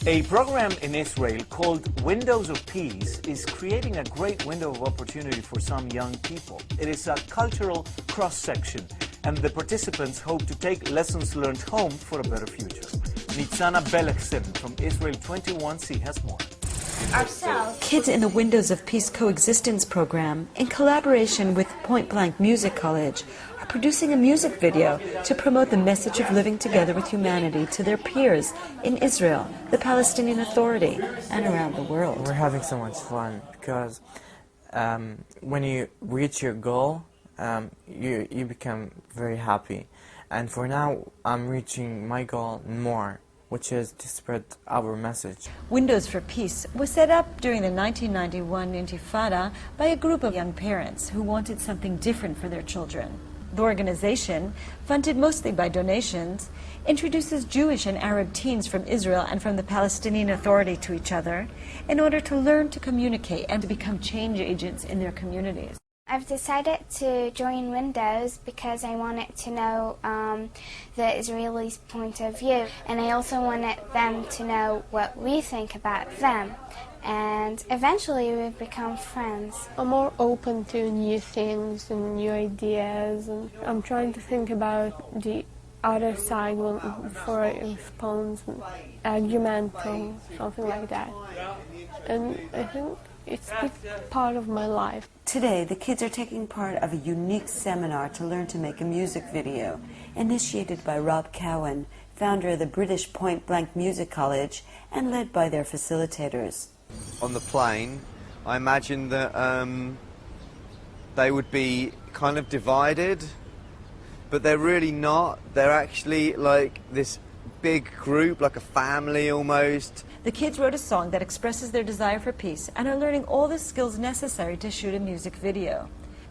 A program in Israel called Windows of Peace is creating a great window of opportunity for some young people. It is a cultural cross-section, and the participants hope to take lessons learned home for a better future. Nitzana Beleksen from ISRAEL21c has more. Kids in the Windows of Peace coexistence program, in collaboration with Point Blank Music College, are producing a music video to promote the message of living together with humanity to their peers in Israel, the Palestinian Authority, and around the world. We're having so much fun because when you reach your goal, you become very happy. And for now, I'm reaching my goal more, which is to spread our message. Windows for Peace was set up during the 1991 Intifada by a group of young parents who wanted something different for their children. The organization, funded mostly by donations, introduces Jewish and Arab teens from Israel and from the Palestinian Authority to each other in order to learn to communicate and to become change agents in their communities. I've decided to join Windows because I wanted to know the Israelis' point of view, and I also wanted them to know what we think about them, and eventually we've become friends. I'm more open to new things and new ideas, and I'm trying to think about the other side before I respond, argument or something like that. And I think it's a big part of my life. Today, the kids are taking part of a unique seminar to learn to make a music video, initiated by Rob Cowan, founder of the British Point Blank Music College, and led by their facilitators. On the plane, I imagine that they would be kind of divided, but they're really not. They're actually like this big group, like a family almost. The kids wrote a song that expresses their desire for peace and are learning all the skills necessary to shoot a music video.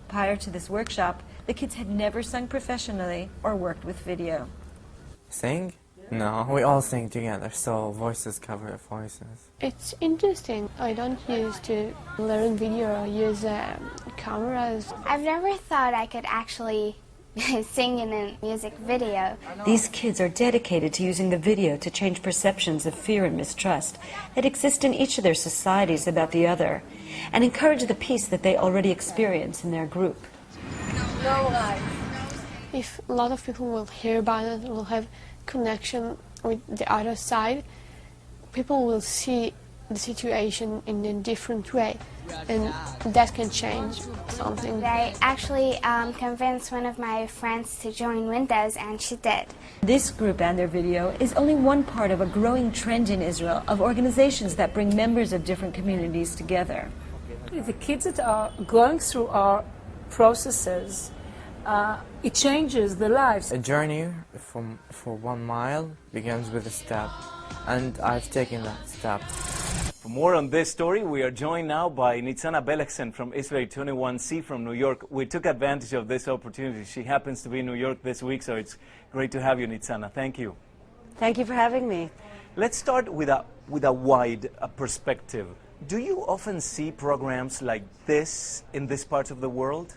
Prior to this workshop, the kids had never sung professionally or worked with video. Sing? No, we all sing together, so voices cover voices. It's interesting. I don't used to learn video or use cameras. I've never thought I could actually sing in a music video. These kids are dedicated to using the video to change perceptions of fear and mistrust that exist in each of their societies about the other, and encourage the peace that they already experience in their group. If a lot of people will hear about it, will have connection with the other side, people will see the situation in a different way, and that can change something. I actually convinced one of my friends to join Windows, and she did. This group and their video is only one part of a growing trend in Israel of organizations that bring members of different communities together. The kids that are going through our processes, it changes their lives. A journey for 1 mile begins with a step, and I've taken that step. For more on this story, we are joined now by Nitzana Beleksen from ISRAEL21c from New York. We took advantage of this opportunity. She happens to be in New York this week, so it's great to have you, Nitzana. Thank you. Thank you for having me. Let's start with a wide perspective. Do you often see programs like this in this part of the world?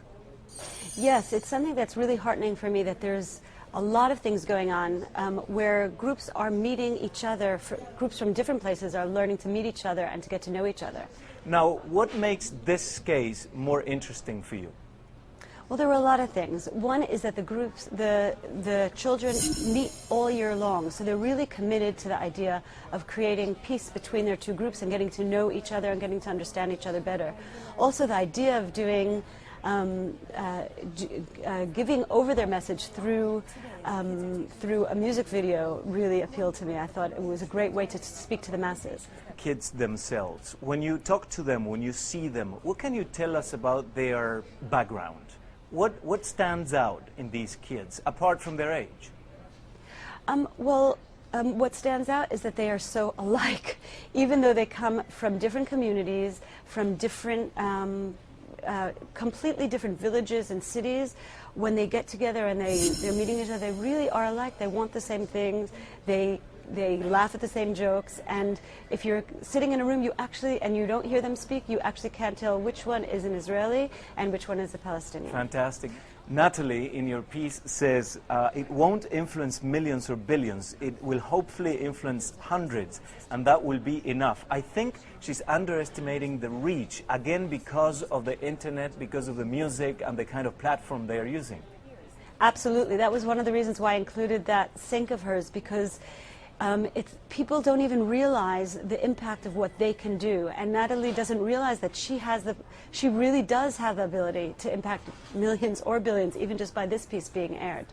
Yes, it's something that's really heartening for me, that there's a lot of things going on where groups are meeting each other. Groups from different places are learning to meet each other and to get to know each other. Now, what makes this case more interesting for you? Well, there were a lot of things. One is that the children meet all year long, so they're really committed to the idea of creating peace between their two groups and getting to know each other and getting to understand each other better. Also, the idea of doing giving over their message through a music video really appealed to me. I thought it was a great way to speak to the masses. Kids themselves, when you talk to them, when you see them, what can you tell us about their background? What stands out in these kids, apart from their age? What stands out is that they are so alike, even though they come from different communities, from different completely different villages and cities. When they get together and they're meeting each other, they really are alike. They want the same things. They laugh at the same jokes. And if you're sitting in a room, and you don't hear them speak, you actually can't tell which one is an Israeli and which one is a Palestinian. Fantastic. Natalie, in your piece, says it won't influence millions or billions. It will hopefully influence hundreds, and that will be enough. I think she's underestimating the reach, again, because of the internet, because of the music and the kind of platform they are using. Absolutely. That was one of the reasons why I included that sync of hers, because people don't even realize the impact of what they can do, and Natalie doesn't realize that she really does have the ability to impact millions or billions, even just by this piece being aired.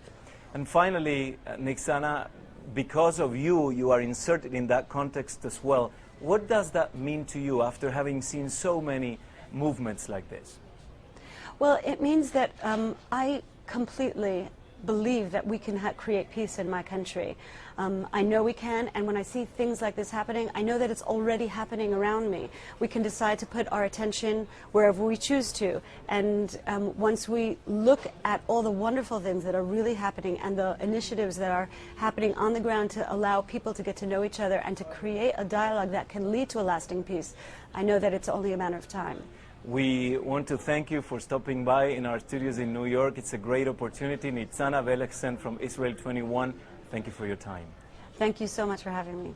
And finally, Niksana, because of you, you are inserted in that context as well. What does that mean to you after having seen so many movements like this? Well, it means that I completely believe that we can create peace in my country. I know we can, and when I see things like this happening, I know that it's already happening around me. We can decide to put our attention wherever we choose to, and once we look at all the wonderful things that are really happening and the initiatives that are happening on the ground to allow people to get to know each other and to create a dialogue that can lead to a lasting peace, I know that it's only a matter of time. We want to thank you for stopping by in our studios in New York. It's a great opportunity. Nitzana Veleksen from Israel 21, thank you for your time. Thank you so much for having me.